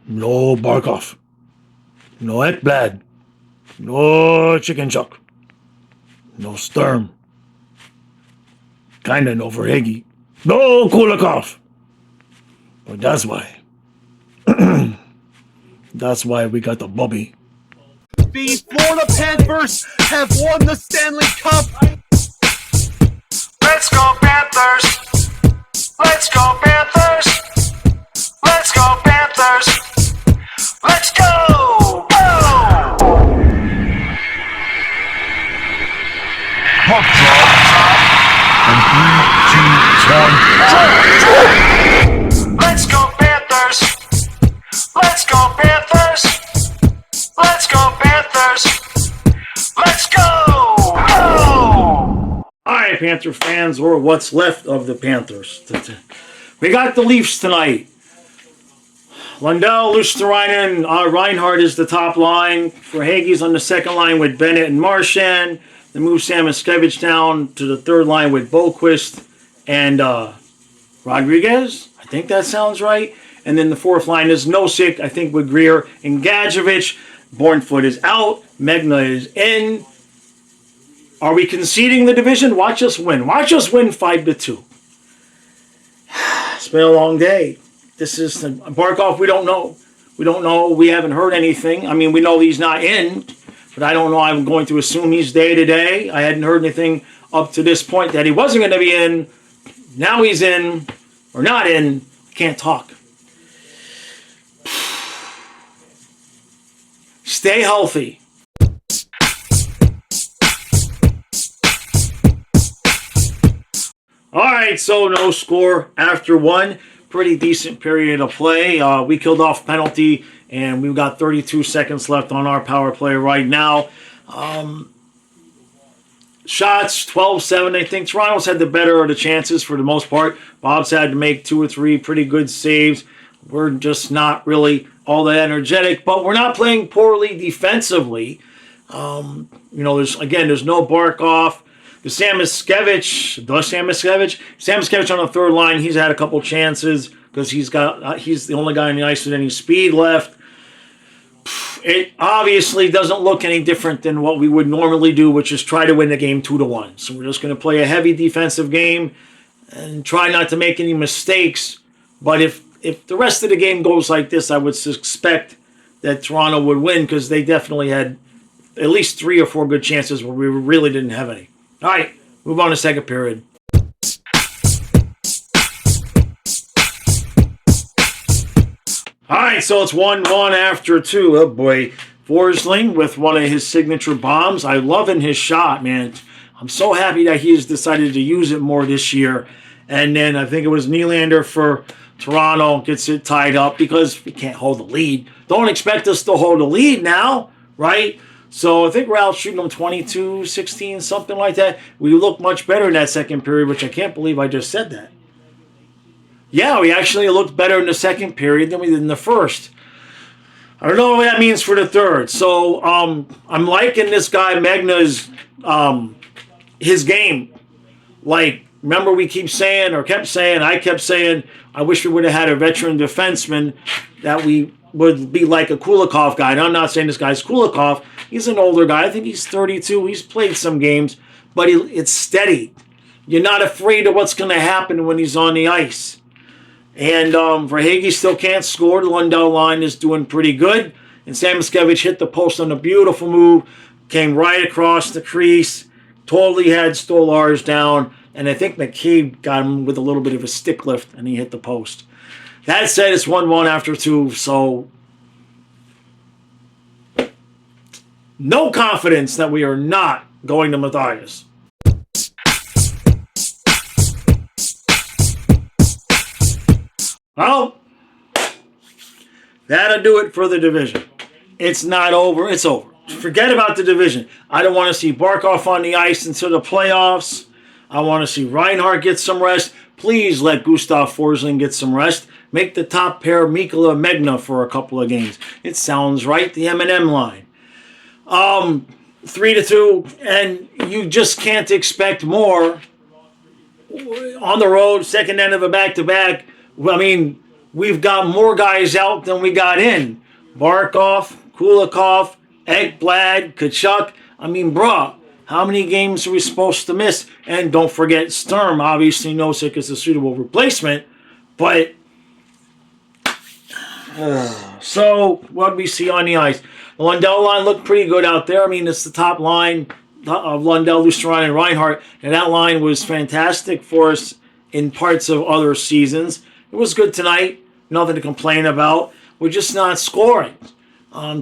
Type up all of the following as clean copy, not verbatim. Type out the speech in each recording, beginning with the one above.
No Barkov. No Ekblad. No Chicken Chuck. No Sturm. Kinda no Verhage. No Kulikov. But that's why. That's why we got the Bubby. The Florida Panthers have won the Stanley Cup. Let's go Panthers! Let's go Panthers! Let's go Panthers! Let's go! Go! Puck drop. And 3, 2, 1. Let's go Panthers! Let's go Panthers! Let's go Panthers! Let's go! Go! Alright, Panther fans, or what's left of the Panthers. We got the Leafs tonight. Lundell, Luosterainen, Reinhardt is the top line. Verhage's on the second line with Bennett and Marchand. They move Samoskevich down to the third line with Boquist and Rodriguez. I think that sounds right. And then the fourth line is Nosek, I think, with Greer and Gadjevich. Bornfoot is out. Megna is in. Are we conceding the division? Watch us win. Watch us win 5-2. It's been a long day. This is Barkov. We don't know. We don't know. We haven't heard anything. I mean, we know he's not in, but I don't know. I'm going to assume he's day to day. I hadn't heard anything up to this point that he wasn't going to be in. Now he's in or not in. Can't talk. Stay healthy. All right, so no score after one. Pretty decent period of play. We killed off penalty, and we've got 32 seconds left on our power play right now. Shots, 12-7. I think Toronto's had the better of the chances for the most part. Bob's had to make 2 or 3 pretty good saves. We're just not really all that energetic, but we're not playing poorly defensively. There's no Barkov. Samoskevich on the third line. He's had a couple chances because he's the only guy on the ice with any speed left. It obviously doesn't look any different than what we would normally do, which is try to win the game 2-1. So we're just going to play a heavy defensive game and try not to make any mistakes. But if the rest of the game goes like this, I would suspect that Toronto would win because they definitely had at least 3 or 4 good chances where we really didn't have any. All right, move on to second period. All right, so it's 1-1 after 2. Oh, boy. Forsling with one of his signature bombs. I love his shot, man. I'm so happy that he has decided to use it more this year. And then I think it was Nylander for Toronto gets it tied up because we can't hold the lead. Don't expect us to hold the lead now, right? So I think we're out shooting them 22-16, something like that. We look much better in that second period, which I can't believe I just said that. Yeah, we actually looked better in the second period than we did in the first. I don't know what that means for the third. So I'm liking this guy Megna's his game. Like, remember we kept saying, I wish we would have had a veteran defenseman that we would be like a Kulikov guy. And I'm not saying this guy's Kulikov. He's an older guy. I think he's 32. He's played some games, but it's steady. You're not afraid of what's going to happen when he's on the ice. And Verhage still can't score. The Lundell line is doing pretty good. And Samoskevich hit the post on a beautiful move. Came right across the crease. Totally had Stolarz down. And I think McCabe got him with a little bit of a stick lift, and he hit the post. That said, it's 1-1 after 2, so no confidence that we are not going to Matthias. Well, that'll do it for the division. It's not over. It's over. Forget about the division. I don't want to see Barkov on the ice until the playoffs. I want to see Reinhardt get some rest. Please let Gustav Forsling get some rest. Make the top pair Mikkola Megna for a couple of games. It sounds right, the M&M line. 3-2, and you just can't expect more on the road, second end of a back-to-back. I mean, we've got more guys out than we got in. Barkov, Kulikov, Ekblad, Kachuk. I mean, bruh, how many games are we supposed to miss? And don't forget Sturm. Obviously, Nosek is a suitable replacement. But, so, what do we see on the ice? The Lundell line looked pretty good out there. I mean, it's the top line of Lundell, Lusteron, and Reinhardt. And that line was fantastic for us in parts of other seasons. It was good tonight. Nothing to complain about. We're just not scoring.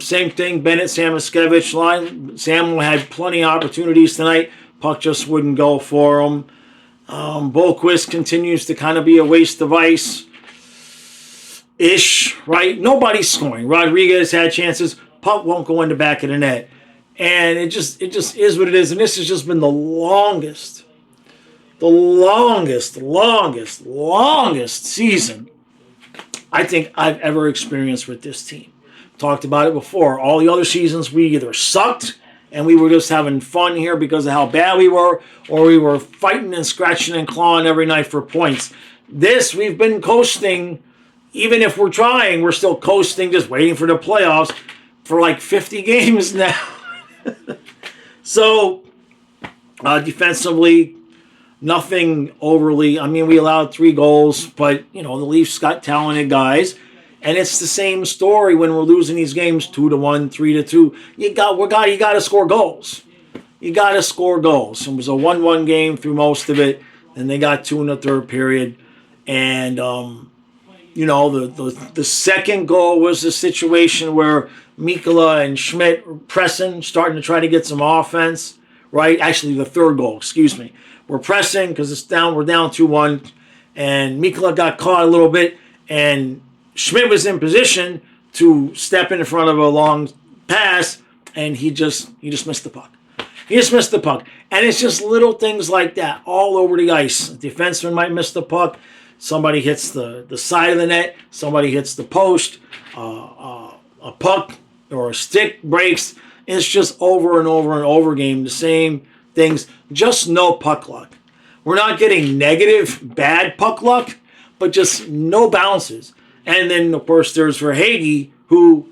Same thing, Bennett, Samoskevich line. Sam had plenty of opportunities tonight. Puck just wouldn't go for him. Boquist continues to kind of be a waste of ice. Ish, right? Nobody's scoring. Rodriguez had chances. Puck won't go in the back of the net. And it just is what it is. And this has just been the longest season I think I've ever experienced with this team. Talked about it before. All the other seasons we either sucked and we were just having fun here because of how bad we were, or we were fighting and scratching and clawing every night for points. This, we've been coasting. Even if we're trying, we're still coasting, just waiting for the playoffs for like 50 games now. So, defensively, nothing overly. I mean, we allowed 3 goals, but, the Leafs got talented guys. And it's the same story when we're losing these games 2-1, 3-2. You got to score goals. You got to score goals. It was a 1-1 game through most of it. Then they got 2 in the third period. And, the second goal was a situation where Mikkola and Schmidt were pressing, starting to try to get some offense, right? Actually, the third goal, excuse me. We're pressing because we're down 2-1. And Mikkola got caught a little bit. And Schmidt was in position to step in front of a long pass, and he just missed the puck. He just missed the puck. And it's just little things like that all over the ice. A defenseman might miss the puck. Somebody hits the side of the net. Somebody hits the post. A puck or a stick breaks. It's just over and over and over game. The same things. Just no puck luck. We're not getting negative, bad puck luck, but just no bounces. And then, of course, there's Verhaeghe, who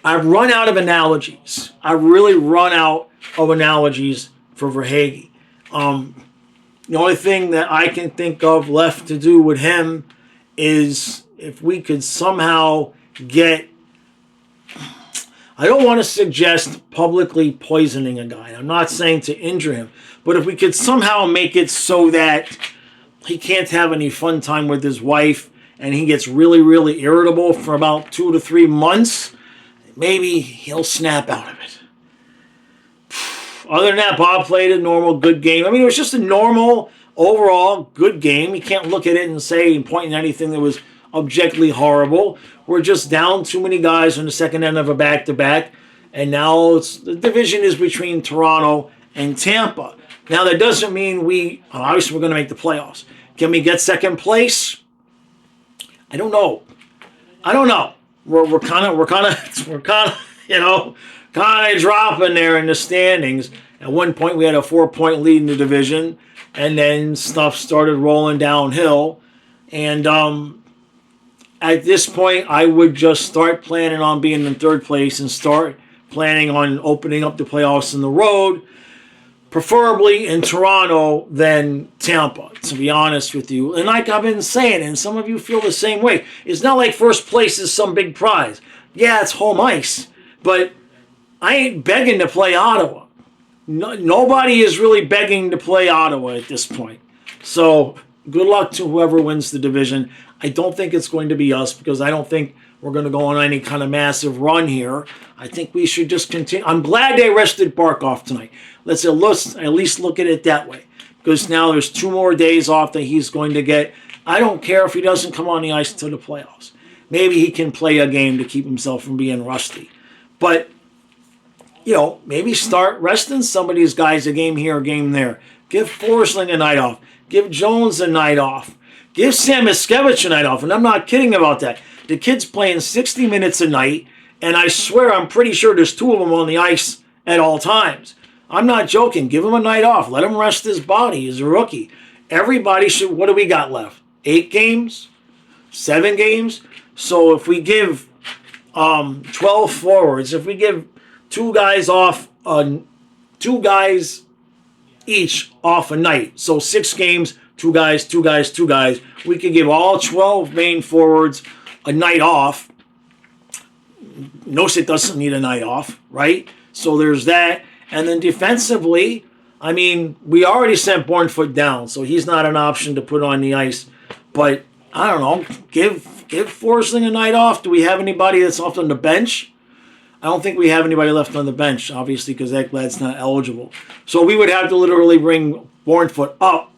I've run out of analogies. I've really run out of analogies for Verhaeghe. The only thing that I can think of left to do with him is if we could somehow get... I don't want to suggest publicly poisoning a guy. I'm not saying to injure him. But if we could somehow make it so that he can't have any fun time with his wife, and he gets really, really irritable for about 2 to 3 months, maybe he'll snap out of it. Other than that, Bob played a normal, good game. I mean, it was just a normal, overall, good game. You can't look at it and say and point at anything that was objectively horrible. We're just down too many guys on the second end of a back-to-back, and now the division is between Toronto and Tampa. Now, that doesn't mean obviously we're going to make the playoffs. Can we get second place? I don't know. We're kind of dropping there in the standings. At one point, we had a 4-point lead in the division, and then stuff started rolling downhill. And at this point, I would just start planning on being in third place and start planning on opening up the playoffs in the road, preferably in Toronto than Tampa, to be honest with you. And like I've been saying, and some of you feel the same way, it's not like first place is some big prize. Yeah, it's home ice, but I ain't begging to play Ottawa. Nobody is really begging to play Ottawa at this point. So good luck to whoever wins the division. I don't think it's going to be us because I don't think we're going to go on any kind of massive run here. I think we should just continue. I'm glad they rested Barkov tonight. Let's at least look at it that way. Because now there's 2 more days off that he's going to get. I don't care if he doesn't come on the ice until the playoffs. Maybe he can play a game to keep himself from being rusty. But, maybe start resting some of these guys a game here, a game there. Give Forsling a night off. Give Jones a night off. Give Samoskevich a night off. And I'm not kidding about that. The kid's playing 60 minutes a night, and I swear I'm pretty sure there's 2 of them on the ice at all times. I'm not joking. Give him a night off. Let him rest his body. He's a rookie. Everybody should... What do we got left? 8 games? 7 games. So if we give 12 forwards, if we give 2 guys off, 2 guys each off a night, so 6 games, 2 guys, 2 guys, 2 guys, we could give all 12 main forwards a night off. Nosek doesn't need a night off, right? So there's that. And then defensively, I mean, we already sent Bournefoot down, so he's not an option to put on the ice. But I don't know, give Forsling a night off. Do we have anybody that's left on the bench? I don't think we have anybody left on the bench, obviously, because Ekblad's not eligible. So we would have to literally bring Bournefoot up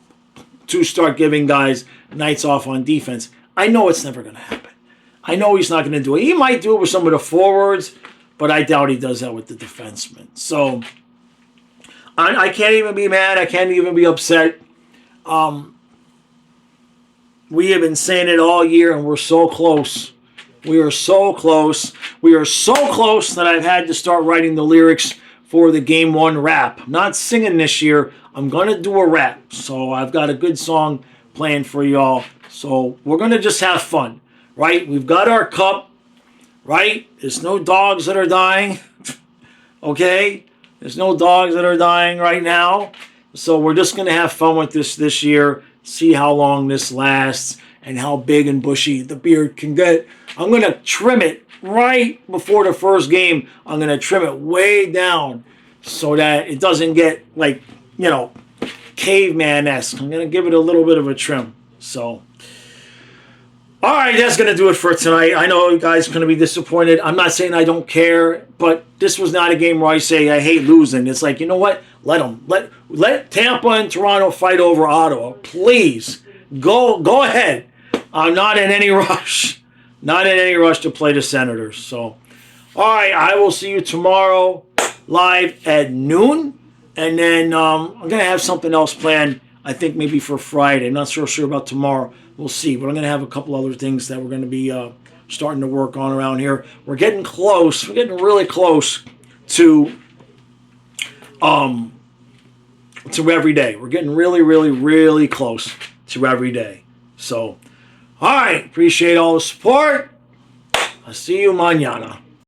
to start giving guys nights off on defense. I know it's never going to happen. I know he's not going to do it. He might do it with some of the forwards, but I doubt he does that with the defensemen. So I can't even be mad. I can't even be upset. We have been saying it all year, and we're so close. We are so close. We are so close that I've had to start writing the lyrics for the Game 1 rap. I'm not singing this year. I'm going to do a rap. So I've got a good song planned for y'all. So we're going to just have fun, right? We've got our cup, right? There's no dogs that are dying, okay? There's no dogs that are dying right now. So we're just going to have fun with this year, see how long this lasts and how big and bushy the beard can get. I'm going to trim it right before the first game. I'm going to trim it way down so that it doesn't get like, caveman-esque. I'm going to give it a little bit of a trim. So, all right, that's going to do it for tonight. I know you guys are going to be disappointed. I'm not saying I don't care, but this was not a game where I say I hate losing. It's like, you know what? Let them. Let Tampa and Toronto fight over Ottawa. Please, go ahead. I'm not in any rush. Not in any rush to play the Senators. So, all right, I will see you tomorrow live at noon. And then I'm going to have something else planned, I think maybe for Friday. I'm not so sure about tomorrow. We'll see. But I'm going to have a couple other things that we're going to be starting to work on around here. We're getting close. We're getting really close to every day. We're getting really, really, really close to every day. So, all right. Appreciate all the support. I'll see you mañana.